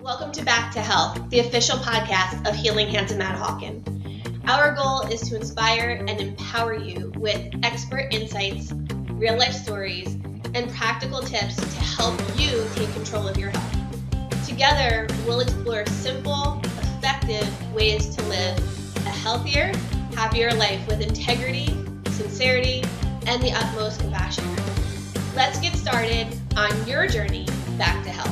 Welcome to Back to Health, the official podcast of Healing Hands and Manahawkin. Our goal is to inspire and empower you with expert insights, real-life stories, and practical tips to help you take control of your health. Together, we'll explore simple, effective ways to live a healthier, happier life with integrity, sincerity, and the utmost compassion. Let's get started on your journey back to health.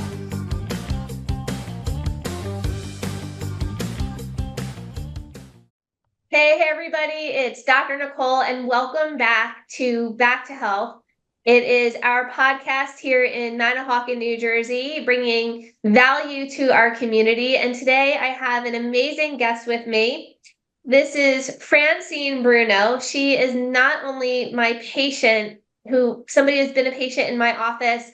Hey everybody, it's Dr. Nicole and welcome back to Health. It is our podcast here in Manahawkin, New Jersey, bringing value to our community. And today I have an amazing guest with me. This is Francine Bruno. She is not only my patient, somebody who's been a patient in my office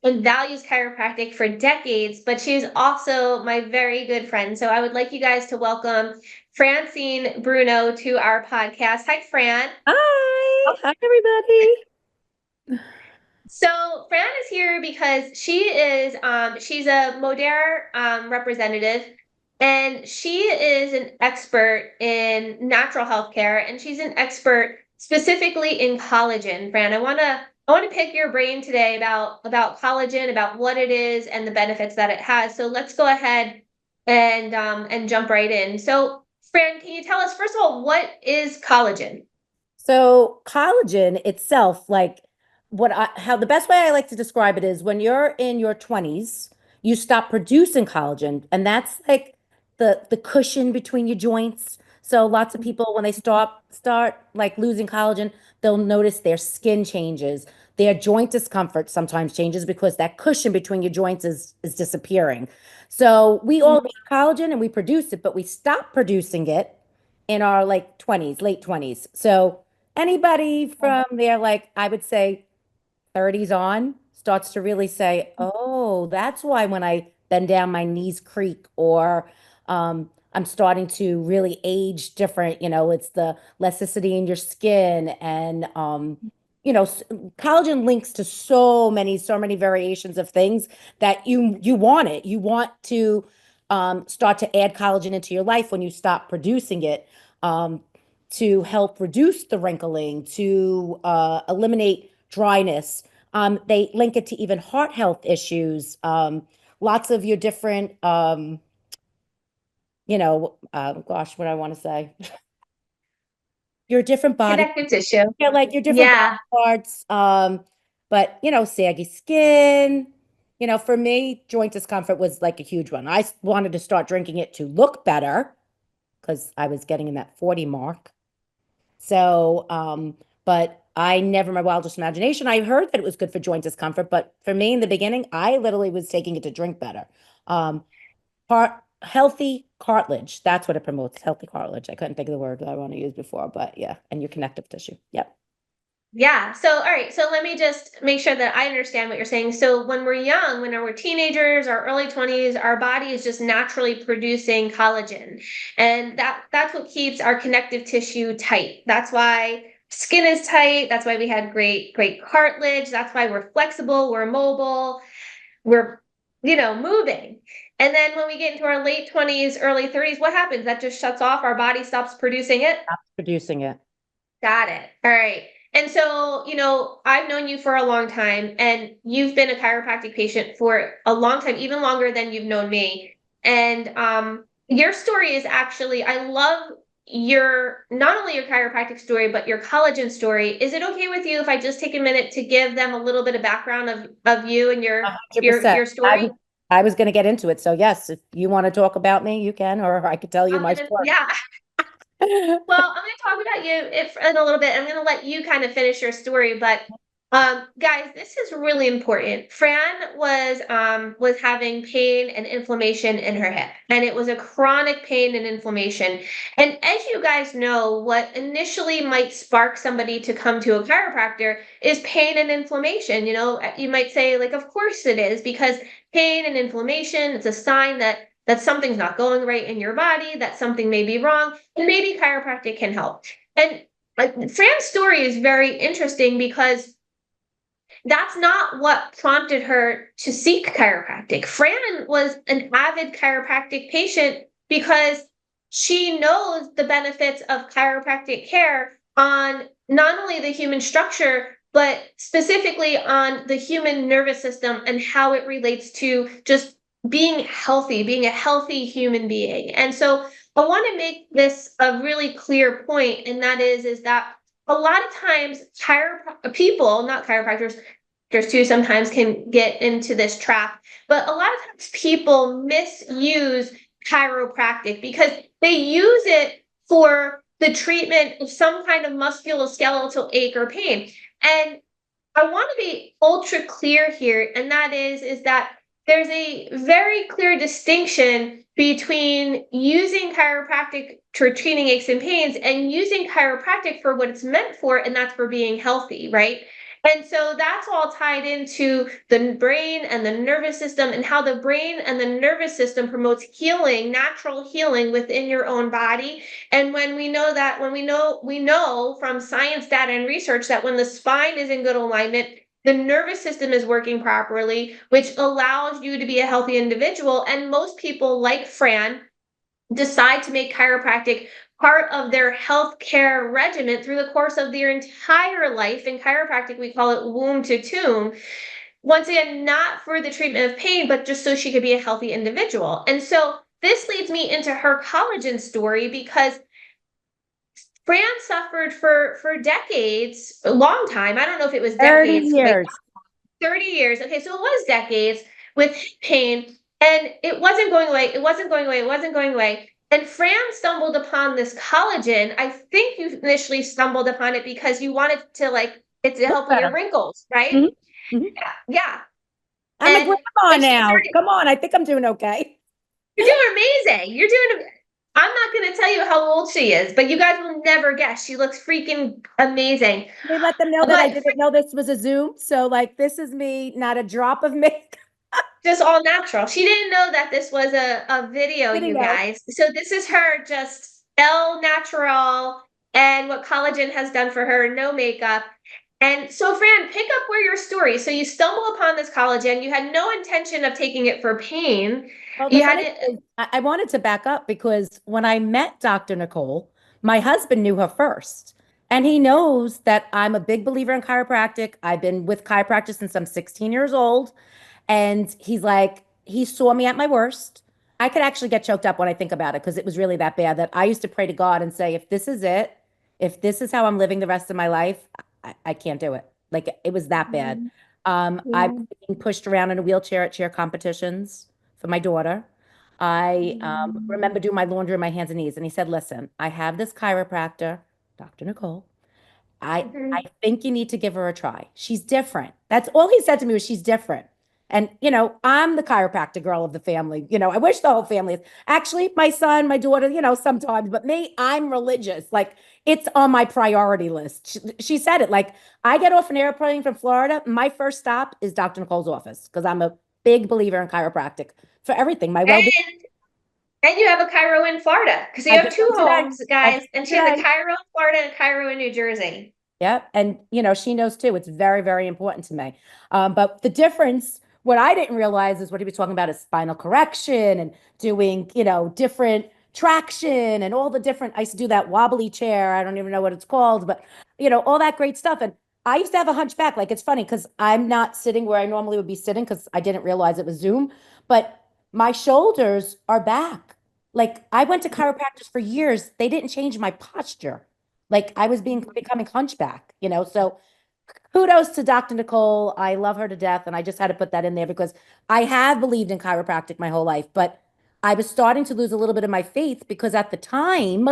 and values chiropractic for decades, but she's also my very good friend. So I would like you guys to welcome Francine Bruno to our podcast. Hi, Fran. Hi, everybody. So Fran is here because she's a Modere representative, and she is an expert in natural healthcare, and she's an expert specifically in collagen. Fran, I want to pick your brain today about collagen, about what it is and the benefits that it has. So let's go ahead and jump right in. So Fran, can you tell us, first of all, what is collagen? So collagen itself, how the best way I like to describe it is when you're in your 20s, you stop producing collagen, and that's like the cushion between your joints. So lots of people, when they start like losing collagen, they'll notice their skin changes, their joint discomfort sometimes changes because that cushion between your joints is disappearing. So we all need collagen and we produce it, but we stop producing it in our like 20s, late 20s. So anybody from there, like I would say 30s on, starts to really say, oh, that's why when I bend down, my knees creak, or I'm starting to really age different. It's the elasticity in your skin. And, collagen links to so many variations of things that you want it. You want to start to add collagen into your life when you stop producing it. To help reduce the wrinkling, to eliminate dryness. They link it to even heart health issues. Lots of your different, gosh, what I want to say. Your different body, Connective tissue. like your different Yeah. body parts. But saggy skin. For me, joint discomfort was like a huge one. I wanted to start drinking it to look better because I was getting in that 40 mark. So, but I never in my wildest imagination, I heard that it was good for joint discomfort, but for me in the beginning, I literally was taking it to drink better. Healthy cartilage, that's what it promotes, healthy cartilage. I couldn't think of the word that I want to use before, but yeah, and your connective tissue. Yep. Yeah. So, all right. So let me just make sure that I understand what you're saying. So when we're young, when we're teenagers, our early 20s, our body is just naturally producing collagen. And that's what keeps our connective tissue tight. That's why skin is tight. That's why we had great cartilage. That's why we're flexible, we're mobile, we're, moving. And then when we get into our late 20s, early 30s, what happens? That just shuts off. Our body stops producing it. Stop producing it. Got it. All right. And so, I've known you for a long time, and you've been a chiropractic patient for a long time, even longer than you've known me. And your story is actually, I love not only your chiropractic story, but your collagen story. Is it okay with you if I just take a minute to give them a little bit of background of you and your 100%. story? I was going to get into it. So yes, if you want to talk about me, you can, or I could tell you my story. Yeah. Well, I'm going to talk about you in a little bit. I'm going to let you kind of finish your story, but guys, this is really important. Fran was having pain and inflammation in her hip, and it was a chronic pain and inflammation. And as you guys know, what initially might spark somebody to come to a chiropractor is pain and inflammation. You might say, like, of course it is, because pain and inflammation, it's a sign that something's not going right in your body, that something may be wrong, and maybe chiropractic can help. And like Fran's story is very interesting because that's not what prompted her to seek chiropractic. Fran was an avid chiropractic patient because she knows the benefits of chiropractic care on not only the human structure, but specifically on the human nervous system and how it relates to just being healthy, being a healthy human being. And so I want to make this a really clear point, and that is that a lot of times people, not chiropractors too, sometimes can get into this trap, but a lot of times people misuse chiropractic because they use it for the treatment of some kind of musculoskeletal ache or pain. And I want to be ultra clear here, and that is that there's a very clear distinction between using chiropractic for treating aches and pains and using chiropractic for what it's meant for, and that's for being healthy, right? And so that's all tied into the brain and the nervous system, and how the brain and the nervous system promotes healing, natural healing within your own body. And when we know that, we know from science data and research that when the spine is in good alignment, the nervous system is working properly, which allows you to be a healthy individual. And most people, like Fran, decide to make chiropractic part of their health care regimen through the course of their entire life. In chiropractic, we call it womb to tomb. Once again, not for the treatment of pain, but just so she could be a healthy individual. And so this leads me into her collagen story, because Fran suffered for decades, a long time. I don't know if it was 30 decades, like years. 30 years. Okay, so it was decades with pain, and it wasn't going away. It wasn't going away. It wasn't going away. And Fran stumbled upon this collagen. I think you initially stumbled upon it because you wanted to it to Look help with your better. wrinkles, right? Mhm, mhm. Yeah, yeah. I'm a And grandma she now. started. Come on, I think I'm doing okay. You're doing amazing. You're doing. I'm not going to tell you how old she is, but you guys will never guess. She looks freaking amazing. We let them know that I But didn't know this was a Zoom. So, like, this is me, not a drop of makeup just all natural. She didn't know that this was a video, you video. guys. So this is her just el natural and what collagen has done for her, no makeup. And so, Fran, pick up where your story. So you stumble upon this collagen. You had no intention of taking it for pain. Well, the You had funny it. thing is, I wanted to back up because when I met Dr. Nicole, my husband knew her first. And he knows that I'm a big believer in chiropractic. I've been with chiropractic since I'm 16 years old. And he's like, he saw me at my worst. I could actually get choked up when I think about it because it was really that bad that I used to pray to God and say, if this is it, if this is how I'm living the rest of my life, I can't do it. Like it was that bad. I was Yeah. being pushed around in a wheelchair at cheer competitions for my daughter. I remember doing my laundry on my hands and knees. And he said, listen, I have this chiropractor, Dr. Nicole. I Mhm. think you need to give her a try. She's different. That's all he said to me was she's different. And I'm the chiropractor girl of the family. I wish the whole family is. Actually, my son, my daughter, sometimes, but me, I'm religious. Like it's on my priority list. She said it. Like I get off an airplane from Florida, my first stop is Dr. Nicole's office because I'm a big believer in chiropractic for everything, my well-being. And and you have a Cairo in Florida because you I have just two went today. homes, I guys. just And went she has a today. Cairo in Florida and a Cairo in New Jersey. Yep. And, she knows too. It's very, very important to me. But the difference, what I didn't realize is what he was talking about is spinal correction and doing, different traction and all the different, I used to do that wobbly chair. I don't even know what it's called, but, all that great stuff. And I used to have a hunchback. Like, it's funny because I'm not sitting where I normally would be sitting because I didn't realize it was Zoom, but my shoulders are back. Like, I went to chiropractors for years. They didn't change my posture. Like I was becoming hunchback, So kudos to Dr. Nicole. I love her to death. And I just had to put that in there because I have believed in chiropractic my whole life, but I was starting to lose a little bit of my faith because at the time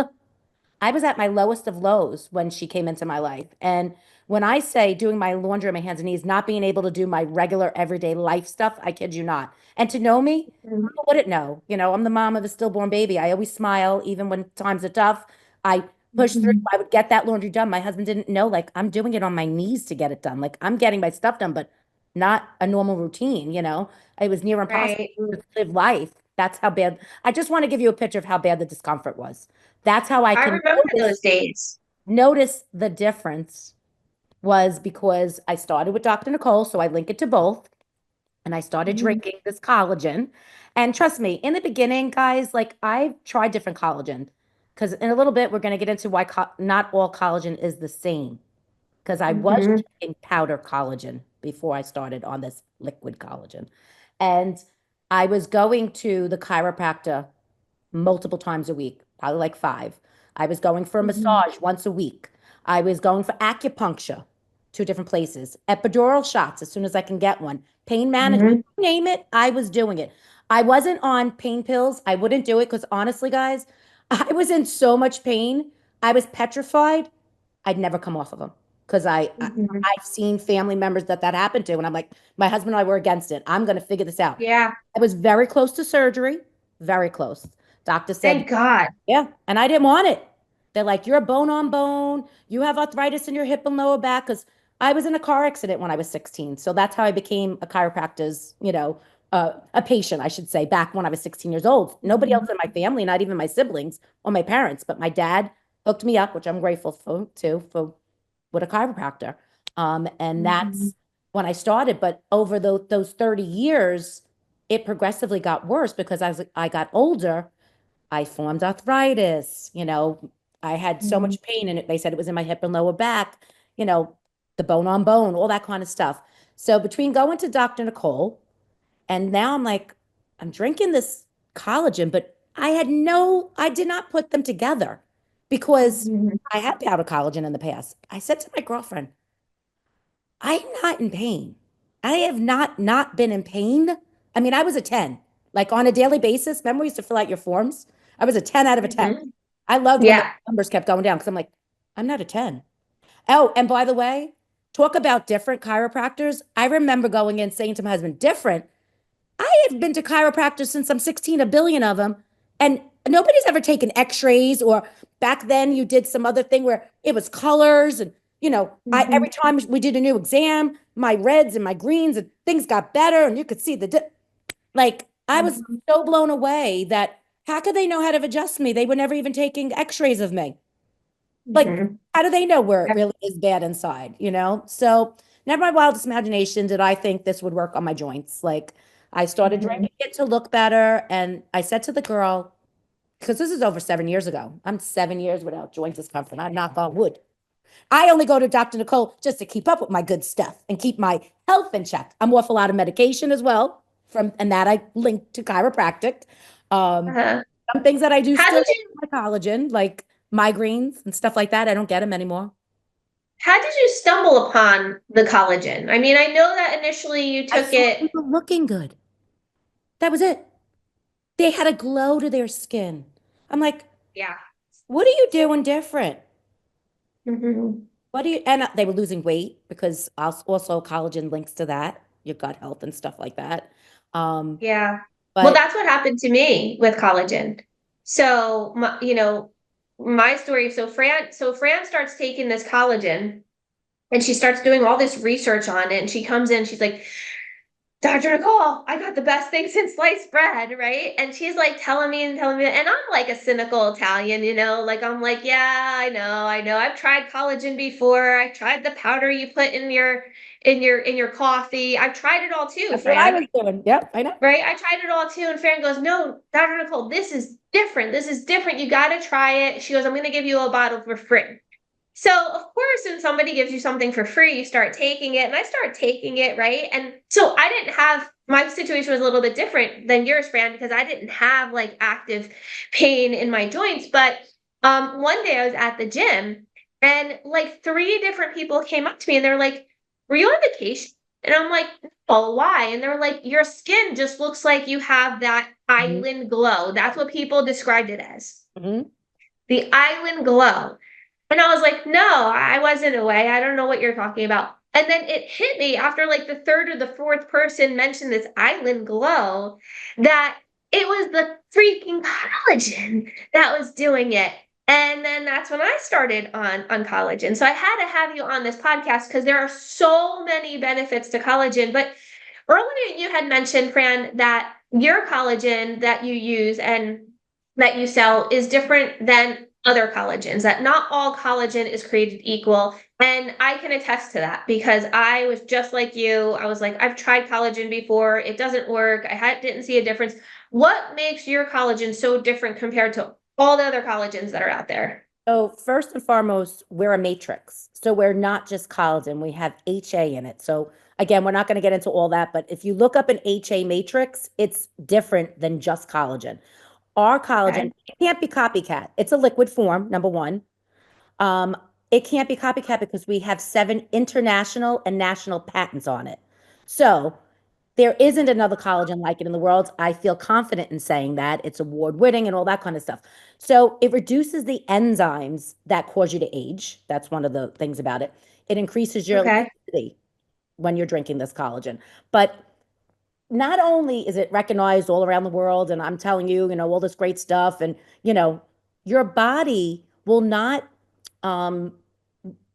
I was at my lowest of lows when she came into my life. And when I say doing my laundry on my hands and knees, not being able to do my regular everyday life stuff, I kid you not. And to know me, Mhm. who wouldn't know? I'm the mom of a stillborn baby. I always smile, even when times are tough. I push through. Mhm. I would get that laundry done. My husband didn't know, like, I'm doing it on my knees to get it done. Like, I'm getting my stuff done, but not a normal routine. It was near impossible Right. to live life. That's how bad. I just want to give you a picture of how bad the discomfort was. That's how I I can remember those days. notice the difference was because I started with Dr. Nicole, so I link it to both. And I started Mhm. drinking this collagen. And trust me, in the beginning, guys, like I tried different collagen because in a little bit, we're going to get into why not all collagen is the same. Because I was Mhm. drinking powder collagen before I started on this liquid collagen. And I was going to the chiropractor multiple times a week, probably like five. I was going for a Mhm. massage once a week. I was going for acupuncture, two different places, epidural shots as soon as I can get one, pain management, Mhm. name it, I was doing it. I wasn't on pain pills. I wouldn't do it because honestly, guys, I was in so much pain. I was petrified. I'd never come off of them because Mhm. I've seen family members that happened to, and I'm like, my husband and I were against it. I'm going to figure this out. Yeah. I was very close to surgery, very close. Doctor said, Thank God. yeah, and I didn't want it. They're like, you're a bone on bone. You have arthritis in your hip and lower back. Because I was in a car accident when I was 16. So that's how I became a chiropractor's, a patient, I should say, back when I was 16 years old. Nobody else Mhm. in my family, not even my siblings or my parents, but my dad hooked me up, which I'm grateful for with a chiropractor. And Mhm. that's when I started. But over those 30 years, it progressively got worse because as I got older, I formed arthritis. I had so Mhm. much pain, and they said it was in my hip and lower back, you know, the bone on bone, all that kind of stuff. So between going to Dr. Nicole and now I'm like, I'm drinking this collagen, but I did not put them together because Mhm. I had powder collagen in the past. I said to my girlfriend, I'm not in pain. I have not been in pain. I mean, I was a 10. Like on a daily basis, remember we used to fill out your forms? I was a 10 out of a 10. Mhm. I loved when the Yeah. numbers kept going down because I'm like, I'm not a 10. Oh, and by the way, talk about different chiropractors. I remember going in saying to my husband, different. I have been to chiropractors since I'm 16, a billion of them, and nobody's ever taken x-rays or back then you did some other thing where it was colors and I Mhm. every time we did a new exam, my reds and my greens and things got better and you could see like I was Mhm. so blown away that how could they know how to adjust me? They were never even taking x-rays of me. Like, Mhm. how do they know where it really is bad inside? So, never my wildest imagination did I think this would work on my joints. Like, I started Mhm. drinking it to look better. And I said to the girl, because this is over 7 years ago, I'm 7 years without joint discomfort. I knock on wood. I only go to Dr. Nicole just to keep up with my good stuff and keep my health in check. I'm off a lot of medication as well, and that I link to chiropractic. Um, Uh-huh. some things that I do How still did you my collagen, like migraines and stuff like that. I don't get them anymore. how did you stumble upon the collagen? I mean, I know that initially you I took saw it. people looking good. That was it. They had a glow to their skin. I'm like, Yeah. what are you doing different? Mhm. What do you, and they were losing weight because also collagen links to that, your gut health and stuff like that. Um, Yeah. Well, but that's what happened to me with collagen. So, my story. So Fran starts taking this collagen, and she starts doing all this research on it. And she comes in, she's like, Dr. Nicole, I got the best thing since sliced bread, right? And she's like telling me and telling me, and I'm like a cynical Italian, like I'm like, yeah, I know. I've tried collagen before. I tried the powder you put in your coffee. I've tried it all too, that's what I Fran. was doing. Yep, I know. Right? I tried it all too. And Fran goes, no, Dr. Nicole, this is different. This is different. You got to try it. She goes, I'm going to give you a bottle for free. So, of course, when somebody gives you something for free, you start taking it. And I start taking it, right? And so I didn't have my situation was a little bit different than yours, Fran, because I didn't have like active pain in my joints. But one day I was at the gym and like three different people came up to me and they're like, were you on vacation? And I'm like, oh, why? And they're like, your skin just looks like you have that Mhm, island glow. That's what people described it as, mhm, the island glow. And I was like, no, I wasn't away. I don't know what you're talking about. And then it hit me after like the third or the fourth person mentioned this island glow that it was the freaking collagen that was doing it. And then that's when I started on collagen. So I had to have you on this podcast because there are so many benefits to collagen. But earlier you had mentioned, Fran, that your collagen that you use and that you sell is different than other collagens, that not all collagen is created equal. And I can attest to that because I was just like you. I was like, I've tried collagen before. It doesn't work. Didn't see a difference. What makes your collagen so different compared to all the other collagens that are out there? So first and foremost, we're a matrix. So we're not just collagen, we have HA in it. So again, we're not going to get into all that, but if you look up an HA matrix, it's different than just collagen. Our collagen, Okay. it can't be copycat. It's a liquid form, number one. Um, it can't be copycat because we have 7 international and national patents on it. So there isn't another collagen like it in the world. I feel confident in saying that. It's award winning and all that kind of stuff. So it reduces the enzymes that cause you to age. That's one of the things about it. It increases your Okay. elasticity when you're drinking this collagen. But not only is it recognized all around the world, and I'm telling you, all this great stuff, and your body will not um,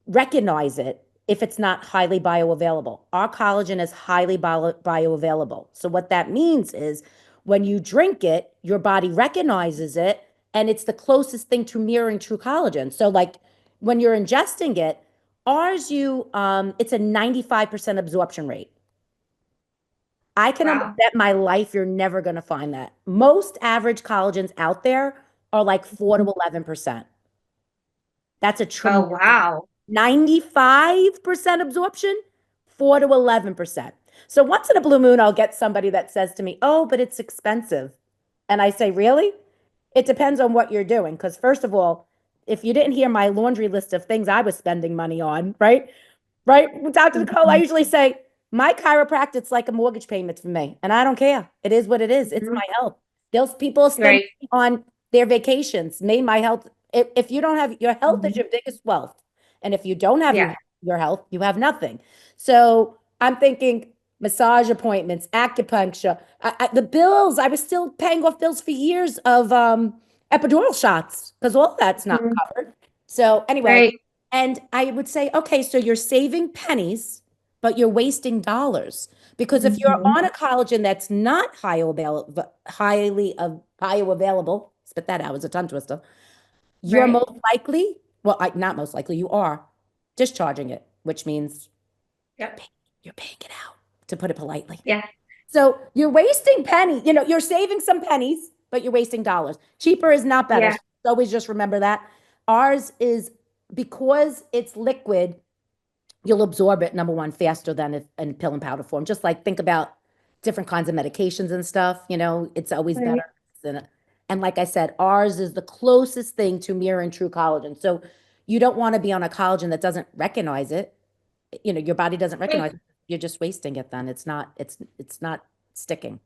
recognize it if it's not highly bioavailable. Our collagen is highly bioavailable. So what that means is when you drink it, your body recognizes it, and it's the closest thing to mirroring true collagen. So like when you're ingesting it, ours it's a 95% absorption rate. I can almost Wow. bet my life you're never going to find that. Most average collagens out there are like 4 to 11%. That's a Oh, tremendous wow. 95% absorption, 4 to 11%. So once in a blue moon, I'll get somebody that says to me, "Oh, but it's expensive." And I say, "Really?" It depends on what you're doing. Because first of all, if you didn't hear my laundry list of things I was spending money on, right? Right? Dr. Nicole, I Mhm. usually say, my chiropractic's like a mortgage payment for me. And I don't care. It is what it is. It's Mhm. my health. Those people spend Right. on their vacations. Me, my health. If you don't have your health is Mhm. your biggest wealth. And if you don't have Yeah. your health, you have nothing. So I'm thinking massage appointments, acupuncture, the bills. I was still paying off bills for years of epidural shots because all that's not Mhm. covered. So anyway, Right. and I would say, okay, so you're saving pennies, but you're wasting dollars. Because if you're Mhm. on a collagen that's not highly bioavailable, spit that out, it's a tongue twister, you're Right. most likely, well, not most likely, you are discharging it, which means you're Yep. paying, you're paying it out, to put it politely. Yeah. So you're wasting pennies. You're saving some pennies, but you're wasting dollars. Cheaper is not better. Yeah. So always just remember that. Ours is because it's liquid, you'll absorb it, number one, faster than if in pill and powder form. Just like think about different kinds of medications and stuff, it's always better Right. than it. And like I said, ours is the closest thing to mirroring true collagen. So you don't want to be on a collagen that doesn't recognize it. Your body doesn't recognize it. You're just wasting it then. It's not sticking.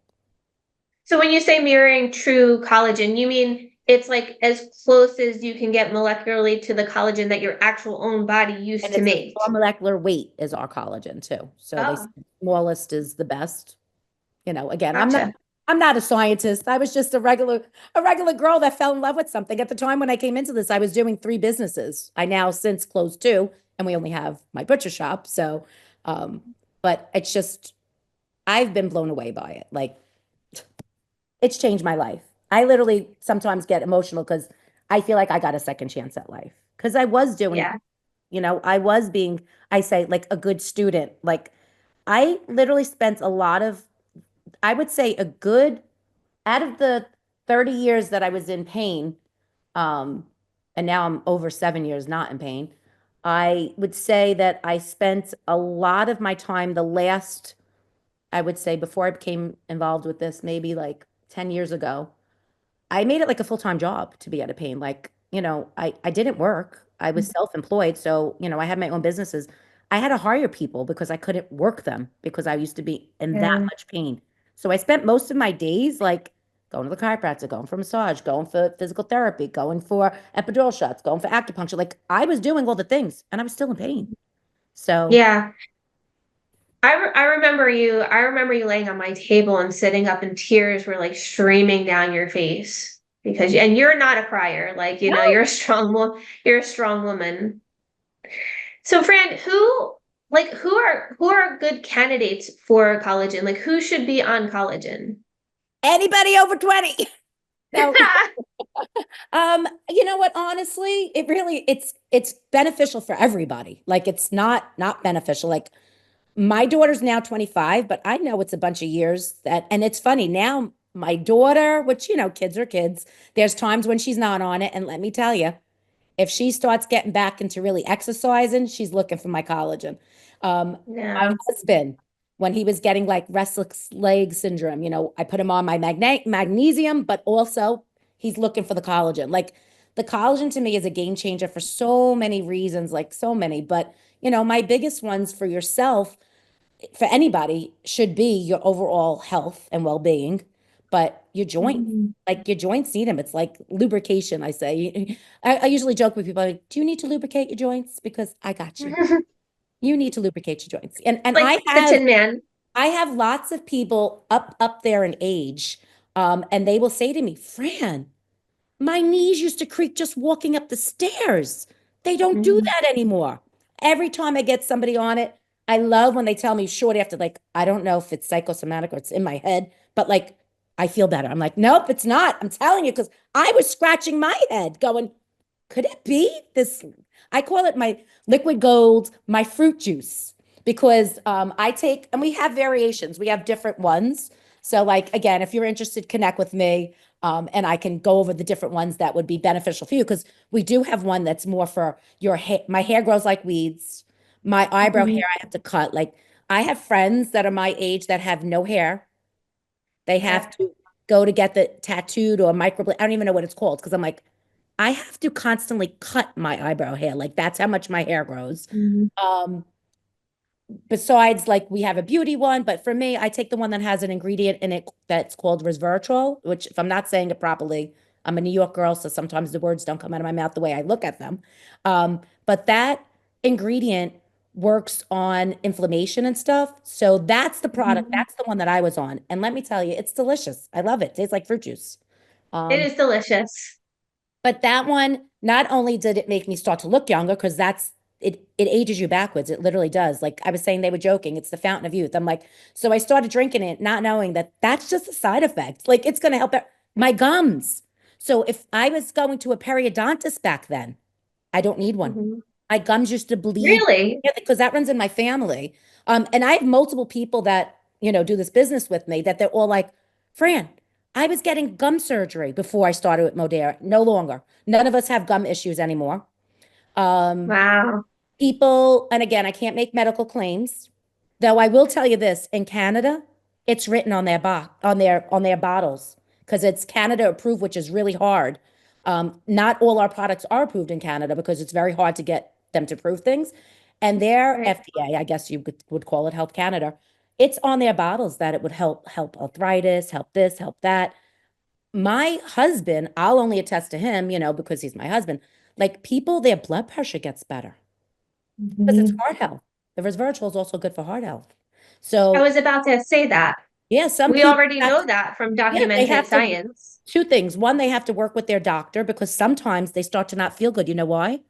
So when you say mirroring true collagen, you mean it's like as close as you can get molecularly to the collagen that your actual own body And used to it's a make. small molecular weight is our collagen too. So they say Oh, smallest is the best. Again, gotcha. I'm not a scientist. I was just a regular girl that fell in love with something. At the time when I came into this, I was doing 3 businesses. I now since closed 2, and we only have my butcher shop. So, um, but it's just I've been blown away by it. Like it's changed my life. I literally sometimes get emotional because I feel like I got a second chance at life because I was doing, Yeah. I was being, I say like a good student. Like I literally spent a lot of, I would say a good out of the 30 years that I was in pain, um, and now I'm over 7 years not in pain, I would say that I spent a lot of my time the last, I would say before I became involved with this, maybe like 10 years ago, I made it like a full-time job to be out of pain. Like, I didn't work. I was self-employed. So, I had my own businesses. I had to hire people because I couldn't work them because I used to be in that Yeah. much pain. So I spent most of my days like going to the chiropractor, going for massage, going for physical therapy, going for epidural shots, going for acupuncture. Like I was doing all the things and I was still in pain. So Yeah. I remember you laying on my table and sitting up and tears were like streaming down your face and you're not a crier. Like, no. you're a strong woman. So Fran, who are good candidates for collagen? Like who should be on collagen? Anybody over 20. So, you know what? Honestly, it really it's beneficial for everybody. Like it's not beneficial. Like my daughter's now 25, but I know it's a bunch of years that, and it's funny now, my daughter, which, kids are kids, there's times when she's not on it. And let me tell you, if she starts getting back into really exercising, she's looking for my collagen. My Yeah. husband, when he was getting like restless leg syndrome, I put him on my magnesium, but also he's looking for the collagen. Like the collagen to me is a game changer for so many reasons, like so many. But, my biggest ones for yourself, for anybody, should be your overall health and well-being, but your joints, Mhm. like your joints need them. It's like lubrication, I say. I usually joke with people, like, do you need to lubricate your joints? Because I got you. You need to lubricate your joints. And Like the Tin Man. I have lots of people up there in age, and they will say to me, Fran, my knees used to creak just walking up the stairs. They don't do Mhm. that anymore. Every time I get somebody on it, I love when they tell me shortly after, like, I don't know if it's psychosomatic or it's in my head, but like, I feel better. I'm like, nope, it's not. I'm telling you, because I was scratching my head going, could it be this? I call it my liquid gold, my fruit juice, because I take, and we have variations, we have different ones. So, like, again, if you're interested, connect with me, and I can go over the different ones that would be beneficial for you, because we do have one that's more for your hair. My hair grows like weeds. My eyebrow hair Mhm. I have to cut. Like, I have friends that are my age that have no hair. They have Yeah. to go to get the tattooed or microblade. I don't even know what it's called, because I'm like, I have to constantly cut my eyebrow hair. Like that's how much my hair grows. Mhm. Um, Besides, like we have a beauty one, but for me, I take the one that has an ingredient in it that's called resveratrol, which if I'm not saying it properly, I'm a New York girl, so sometimes the words don't come out of my mouth the way I look at them. But that ingredient works on inflammation and stuff. So that's the product. Mhm. That's the one that I was on. And let me tell you, it's delicious. I love it. It tastes like fruit juice. It Um, is delicious. but that one, not only did it make me start to look younger, because it ages you backwards. It literally does. Like I was saying, they were joking. It's the fountain of youth. I'm like, so I started drinking it, not knowing that that's just a side effect. Like it's going to help my gums. So if I was going to a periodontist back then, I don't need one. Mhm. My gums used to bleed. Really? Yeah, because that runs in my family. And I have multiple people that, do this business with me that they're all like, Fran, I was getting gum surgery before I started with Modere. No longer. None of us have gum issues anymore. Um, Wow. People, and again, I can't make medical claims, though I will tell you this, in Canada, it's written on their on their bottles because it's Canada approved, which is really hard. Not all our products are approved in Canada because it's very hard to get them to prove things. And their Right. FDA, I guess you would call it Health Canada, it's on their bottles that it would help arthritis, help this, help that. My husband, I'll only attest to him, because he's my husband. Like people, their blood pressure gets better because it's Mhm. heart health. The resveratrol is also good for heart health. I So was about to say that. yeah, some We people already have know to, that from yeah, they documented have to, science. two things. One, they have to work with their doctor because sometimes they start to not feel good. You know why?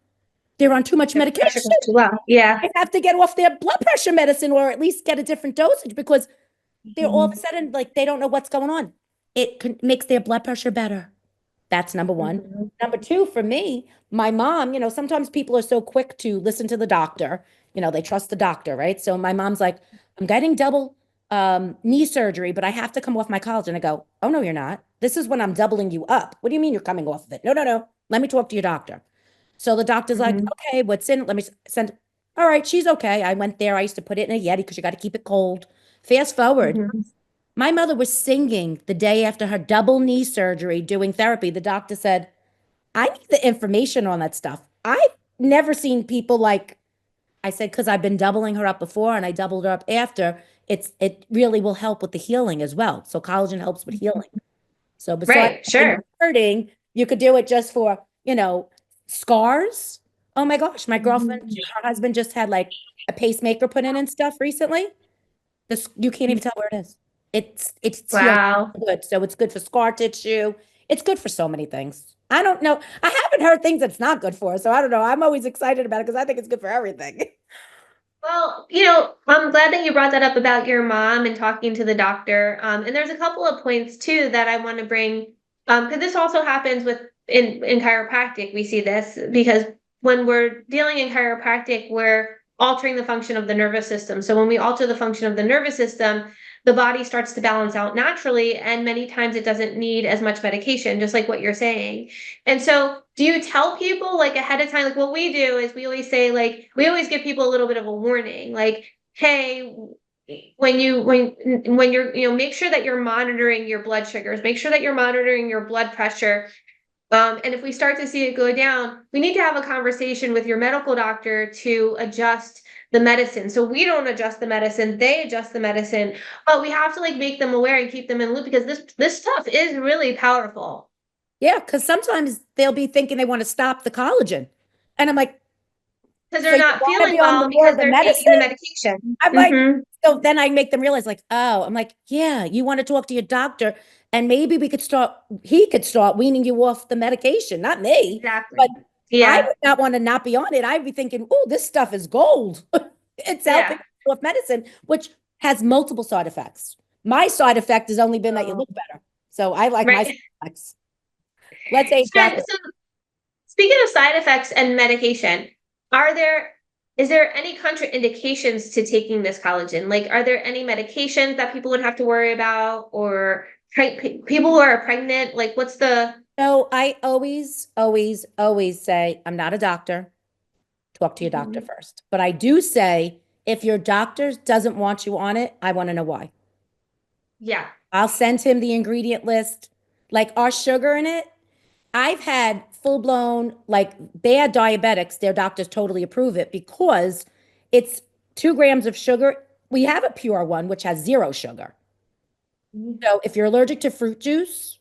They're on too much Their medication. pressure goes too low. Yeah. They have to get off their blood pressure medicine or at least get a different dosage because they're all of a Mhm. sudden like they don't know what's going on. Makes their blood pressure better. That's number one. Mhm. Number two, for me, my mom, sometimes people are so quick to listen to the doctor. They trust the doctor, right? So my mom's like, I'm getting double knee surgery, but I have to come off my collagen. I go, oh, no, you're not. This is when I'm doubling you up. What do you mean you're coming off of it? No, no, no. Let me talk to your doctor. So the doctor's like, Mhm. okay, what's in it? Let me send. All right, she's okay. I went there. I used to put it in a Yeti because you got to keep it cold. Fast forward, Mhm. my mother was singing the day after her double knee surgery doing therapy. The doctor said, I need the information on that stuff. I've never seen people like, I said, because I've been doubling her up before and I doubled her up after. It really will help with the healing as well. So collagen helps with healing. So besides Right. having Sure. hurting, you could do it just for, scars. Oh my gosh, my girlfriend, Mhm. her husband just had like a pacemaker put in and stuff recently. This you can't even tell where it is. It's healed Wow. good. So it's good for scar tissue. It's good for so many things. I don't know. I haven't heard things that's not good for. So I don't know. I'm always excited about it because I think it's good for everything. Well, I'm glad that you brought that up about your mom and talking to the doctor. And there's a couple of points too that I want to bring Because this also happens in chiropractic, we see this because when we're dealing in chiropractic, we're altering the function of the nervous system. So when we alter the function of the nervous system, the body starts to balance out naturally, and many times it doesn't need as much medication, just like what you're saying. And so, do you tell people like ahead of time? Like what we do is we always say, like, we always give people a little bit of a warning, like, hey, when you're, make sure that you're monitoring your blood sugars, make sure that you're monitoring your blood pressure. And if we start to see it go down, we need to have a conversation with your medical doctor to adjust the medicine. So we don't adjust the medicine, they adjust the medicine, but we have to like make them aware and keep them in the loop because this stuff is really powerful. Yeah, because sometimes they'll be thinking they want to stop the collagen. And I'm like, Because so they're you not want to feeling be on well the more because of the they're taking the medicine? medication. I'm like, Hmm. so then I make them realize, like, oh, I'm like, yeah, you want to talk to your doctor, and maybe he could start weaning you off the medication, not me. Exactly. But I Yeah. would not want to not be on it. I'd be thinking, oh, this stuff is gold. It's helping Yeah. off medicine, which has multiple side effects. My side effect has only been that you Oh, look better. So I like my side right. effects. Let's age And backwards. so speaking of side effects and medication, are there is there any contraindications to taking this collagen? Like, are there any medications that people would have to worry about, or people who are pregnant? Like, what's the So I always, always, always say, I'm not a doctor. Talk to your doctor Mhm. first. But I do say, if your doctor doesn't want you on it, I want to know why. Yeah. I'll send him the ingredient list. Like our sugar in it, I've had full blown, like bad diabetics, their doctors totally approve it because it's 2 grams of sugar. We have a pure one, which has zero sugar. Mhm. So if you're allergic to fruit juice,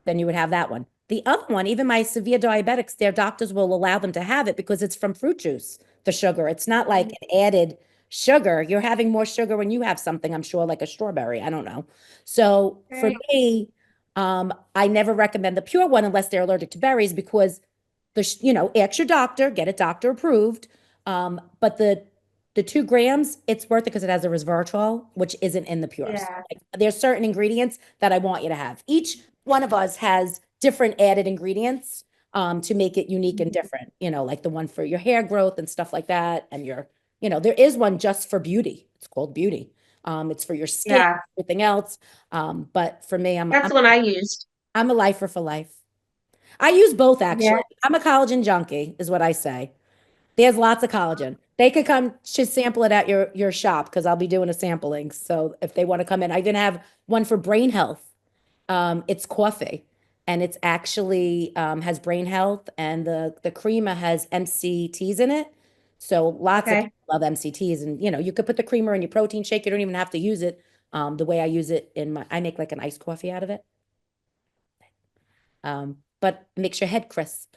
then you would have that one. The other one, even my severe diabetics, their doctors will allow them to have it because it's from fruit juice, the sugar. It's not like an added sugar. You're having more sugar when you have something, I'm sure, like a strawberry. I don't know. So for Right. me, I never recommend the pure one unless they're allergic to berries because ask your doctor, get it doctor approved. But the 2 grams, it's worth it because it has a resveratrol, which isn't in the pures. Yeah. Like, there's certain ingredients that I want you to have. Each one of us has different added ingredients to make it unique and different, like the one for your hair growth and stuff like that. And there is one just for beauty. It's called beauty. It's for your skin, Yeah. everything else. But for me, That's what I used. I'm a lifer for life. I use both Yeah. actually. I'm a collagen junkie, is what I say. There's lots of collagen. They could come to sample it at your shop because I'll be doing a sampling. So if they want to come in, I even have one for brain health. It's coffee, and it's actually has brain health, and the creamer has MCTs in it. So lots of Okay. people love MCTs, and you could put the creamer in your protein shake. You don't even have to use it. The way I use it I make like an iced coffee out of it. But makes your head crisp.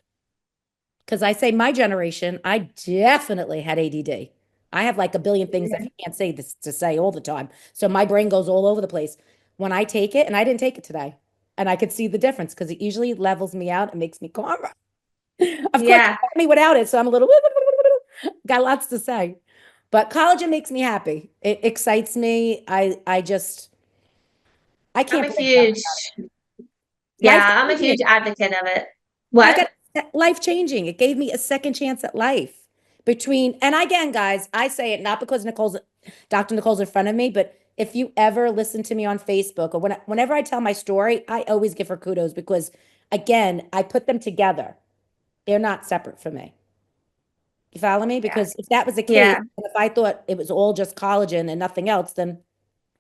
Because I say my generation, I definitely had ADD. I have like a billion things that you can't say this to say all the time. So my brain goes all over the place. When I take it, and I didn't take it today, and I could see the difference because it usually levels me out and makes me calmer. Of course, you Yeah. got me without it, so I'm a little got lots to say. But collagen makes me happy. It excites me. I I'm can't a believe that. huge, Life yeah, I'm a huge changing. advocate of it. I What? got life changing. It gave me a second chance at life. And again, guys, I say it not because Dr. Nicole's in front of me, but if you ever listen to me on Facebook or whenever I tell my story, I always give her kudos because, again, I put them together. They're not separate from me. You follow me? Yeah. Because if that was the case, Yeah. and if I thought it was all just collagen and nothing else, then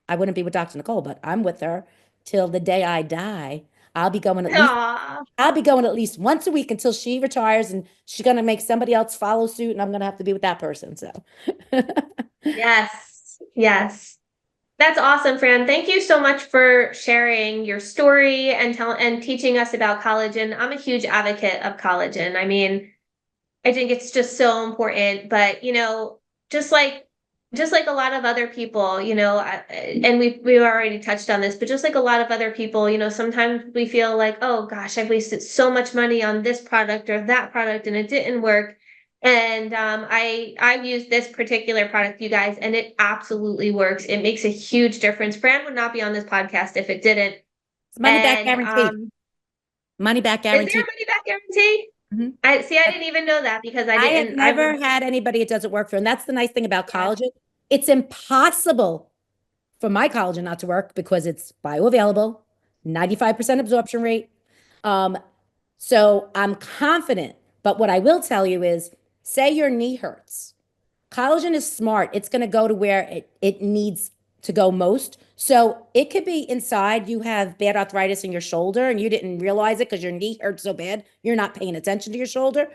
I wouldn't be with Dr. Nicole, but I'm with her till the day I die. I'll be going at least Aw. I'll be going at least once a week until she retires, and she's gonna make somebody else follow suit, and I'm gonna have to be with that person. So Yes. Yes. That's awesome, Fran. Thank you so much for sharing your story and teaching us about collagen. I'm a huge advocate of collagen. I mean, I think it's just so important, but just like just like a lot of other people, and we've already touched on this, but just like a lot of other people, sometimes we feel like, oh gosh, I've wasted so much money on this product or that product and it didn't work. And I've used this particular product, you guys, and it absolutely works. It makes a huge difference. Fran would not be on this podcast if it didn't. it's money back And guarantee. Money back Is there guarantee. a money back guarantee? Mhm. I see. I didn't even know that because I I have didn't. I never had anybody it doesn't work for. And that's the nice thing about yeah. collagen. It's impossible for my collagen not to work because it's bioavailable, 95% absorption rate. Um, so I'm confident. But what I will tell you is, say your knee hurts. Collagen is smart. It's going to go to where it needs to go most. So it could be inside you have bad arthritis in your shoulder and you didn't realize it because your knee hurt so bad. You're not paying attention to your shoulder.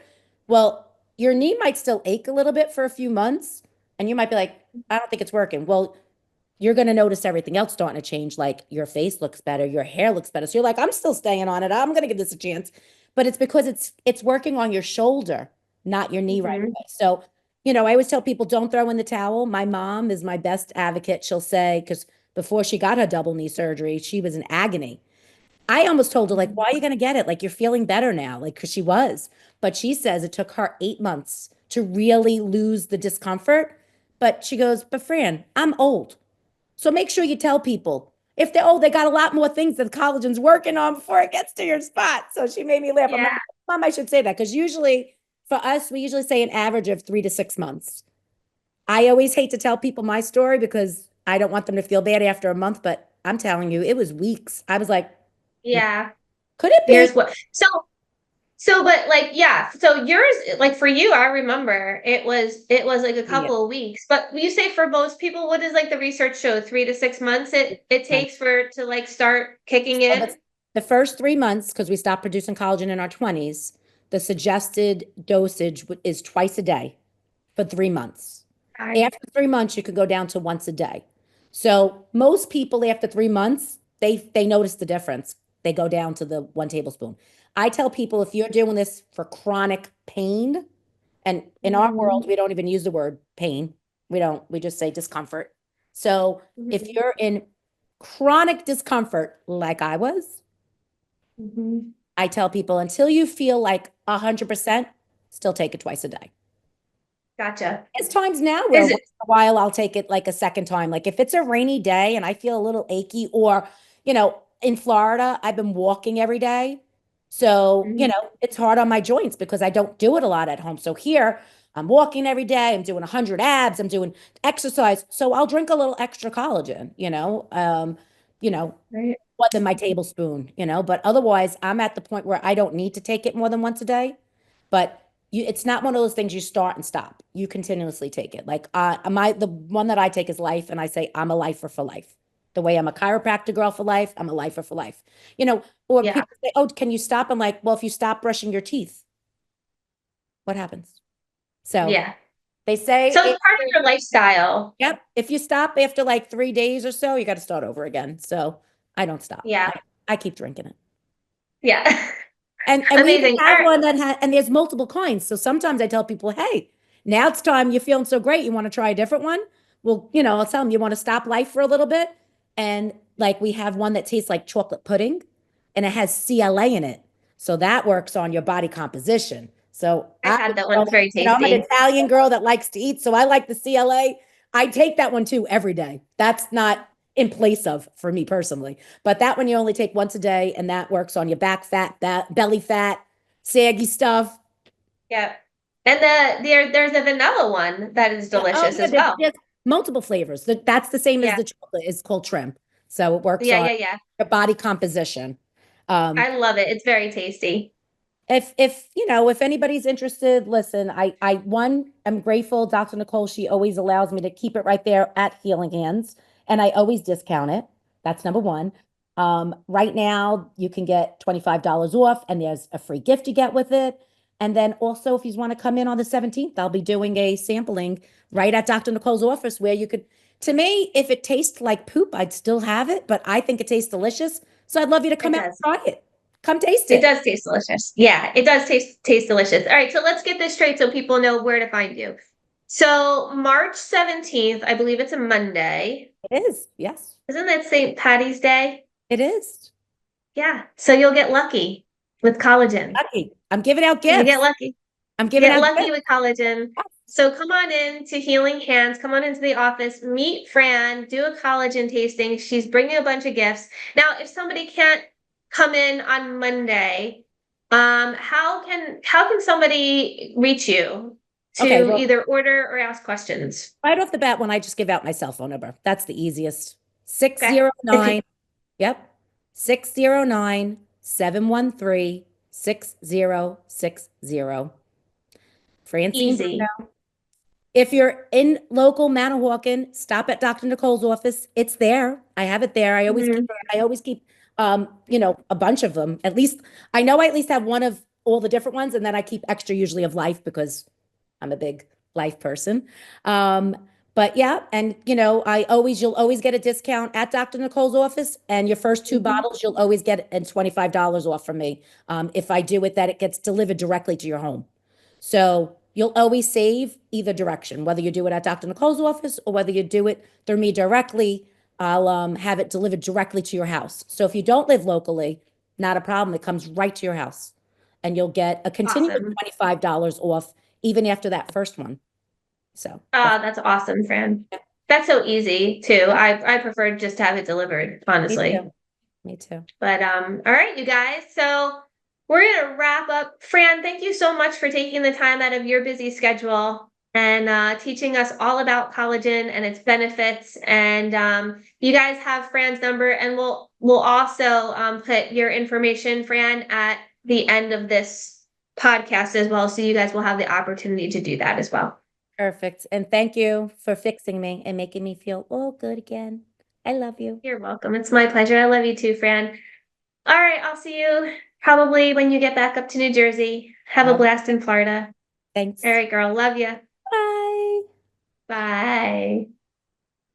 Well, your knee might still ache a little bit for a few months and you might be like, I don't think it's working. Well, you're going to notice everything else starting to change. Like your face looks better, your hair looks better. So you're like, I'm still staying on it. I'm going to give this a chance. But it's because it's working on your shoulder, not your knee right Mhm. away. So, I always tell people don't throw in the towel. My mom is my best advocate. She'll say, because before she got her double knee surgery, she was in agony. I almost told her, like, why are you going to get it? Like, you're feeling better now, like, because she was. But she says it took her 8 months to really lose the discomfort. But she goes, but Fran, I'm old. So make sure you tell people if they're old, they got a lot more things that collagen's working on before it gets to your spot. So she made me laugh. I'm Yeah. like, Mom, I should say that because usually for us, we usually say an average of 3 to 6 months. I always hate to tell people my story because I don't want them to feel bad after a month, but I'm telling you, it was weeks. I was like, "No, Yeah. could it be?" Here's what. But like, yeah. So yours, like for you, I remember it was like a Yeah. couple of weeks. But you say for most people, what does like the research show? 3 to 6 months it takes for it to like start kicking So in. the first 3 months, because we stopped producing collagen in our 20s, the suggested dosage is twice a day for 3 months. I, After 3 months, you can go down to once a day. So most people after 3 months, they notice the difference. They go down to the 1 tablespoon. I tell people if you're doing this for chronic pain, and in our world, Mhm. we don't even use the word pain. We just say discomfort. So if Mhm. you're in chronic discomfort, like I was, Mhm. I tell people until you feel like 100%, still take it twice a day. Gotcha. There's times now where Is once it? in a while I'll take it like a second time. Like if it's a rainy day and I feel a little achy, or, in Florida, I've been walking every day. So, Mhm. it's hard on my joints because I don't do it a lot at home. So here, I'm walking every day. I'm doing 100 abs. I'm doing exercise. So I'll drink a little extra collagen, you know, Right. more than my tablespoon, but otherwise I'm at the point where I don't need to take it more than once a day. But it's not one of those things you start and stop. You continuously take it. Like the one that I take is life, and I say I'm a lifer for life. The way I'm a chiropractor girl for life, I'm a lifer for life. Or Yeah. people say, "Oh, can you stop?" I'm like, "Well, if you stop brushing your teeth, what happens?" So Yeah. they say, So it's part of your lifestyle. "Yep, if you stop after like 3 days or so, you got to start over again." So I don't stop. Yeah. I keep drinking it. Yeah. And we even Amazing. All have right. one that and there's multiple kinds. So sometimes I tell people, hey, now it's time. You're feeling so great. You want to try a different one? Well, I'll tell them you want to stop life for a little bit. And like we have one that tastes like chocolate pudding and it has CLA in it. So that works on your body composition. So I've had that one. It's very I'm an tasty. Italian girl that likes to eat. So I like the CLA. I take that one too every day. That's not in place of for me personally. But that one you only take once a day, and that works on your back fat, belly fat, saggy stuff. Yeah. And there's a vanilla one that is Oh delicious yeah, as well. there's multiple flavors. That's the same as Yeah. the chocolate. It's called shrimp, so it works Yeah, on yeah, yeah. your body composition. Um, I love it. It's very tasty. if anybody's interested, listen, I'm grateful, Dr. Nicole, she always allows me to keep it right there at Healing Hands, and I always discount it. That's number one. Right now you can get $25 off and there's a free gift you get with it. And then also if you want to come in on the 17th, I'll be doing a sampling right at Dr. Nicole's office where you could, to me, if it tastes like poop, I'd still have it, but I think it tastes delicious. So I'd love you to It come out does. and try it. Come taste It it. does taste delicious. Yeah, it does taste delicious. All right, so let's get this straight so people know where to find you. So March 17th, I believe it's a Monday. It is. Yes, Isn't that St. Patty's Day? it is. Yeah. So you'll get lucky with collagen. Lucky. I'm giving out You get gifts. lucky. I'm You giving get out lucky gifts. with collagen. So come on in to Healing Hands. Come on into the office. Meet Fran. Do a collagen tasting. She's bringing a bunch of gifts. Now, if somebody can't come in on Monday, how can somebody reach you Okay, to well, either order or ask questions? right off the bat, when I just give out my cell phone number, that's the easiest. Okay. 609, yep, 609-713-6060. Francine Easy. Bruno. If you're in local Manahawkin, stop at Dr. Nicole's office. It's there. I have it there. Mhm. I always keep a bunch of them. At least I know I at least have one of all the different ones, and then I keep extra usually of life because I'm a big life person. Um, but yeah, and you'll always get a discount at Dr. Nicole's office, and your first two Mhm. bottles you'll always get and $25 off from me. If I do it that it gets delivered directly to your home. So you'll always save either direction, whether you do it at Dr. Nicole's office or whether you do it through me directly. I'll have it delivered directly to your house. So if you don't live locally, not a problem. It comes right to your house, and you'll get a continuous Awesome. $25 off even after that first one. So Oh, that's awesome, Fran. That's so easy too. I prefer just to have it delivered, me honestly. too. Me too. But all right, you guys. So we're gonna wrap up. Fran, thank you so much for taking the time out of your busy schedule and teaching us all about collagen and its benefits. And you guys have Fran's number, and we'll also put your information, Fran, at the end of this podcast as well, so you guys will have the opportunity to do that as well. Perfect. And thank you for fixing me and making me feel all good again. I love you. You're welcome. It's my pleasure. I love you too, Fran. All right, I'll see you probably when you get back up to New Jersey. Have a Um, blast in Florida. thanks. All right, girl. Love you. Bye. Bye.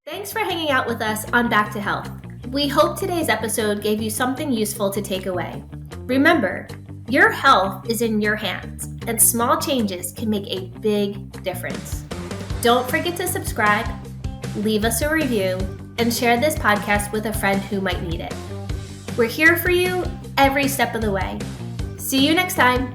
Thanks for hanging out with us on Back to Health. We hope today's episode gave you something useful to take away. Remember, your health is in your hands, and small changes can make a big difference. Don't forget to subscribe, leave us a review, and share this podcast with a friend who might need it. We're here for you every step of the way. See you next time.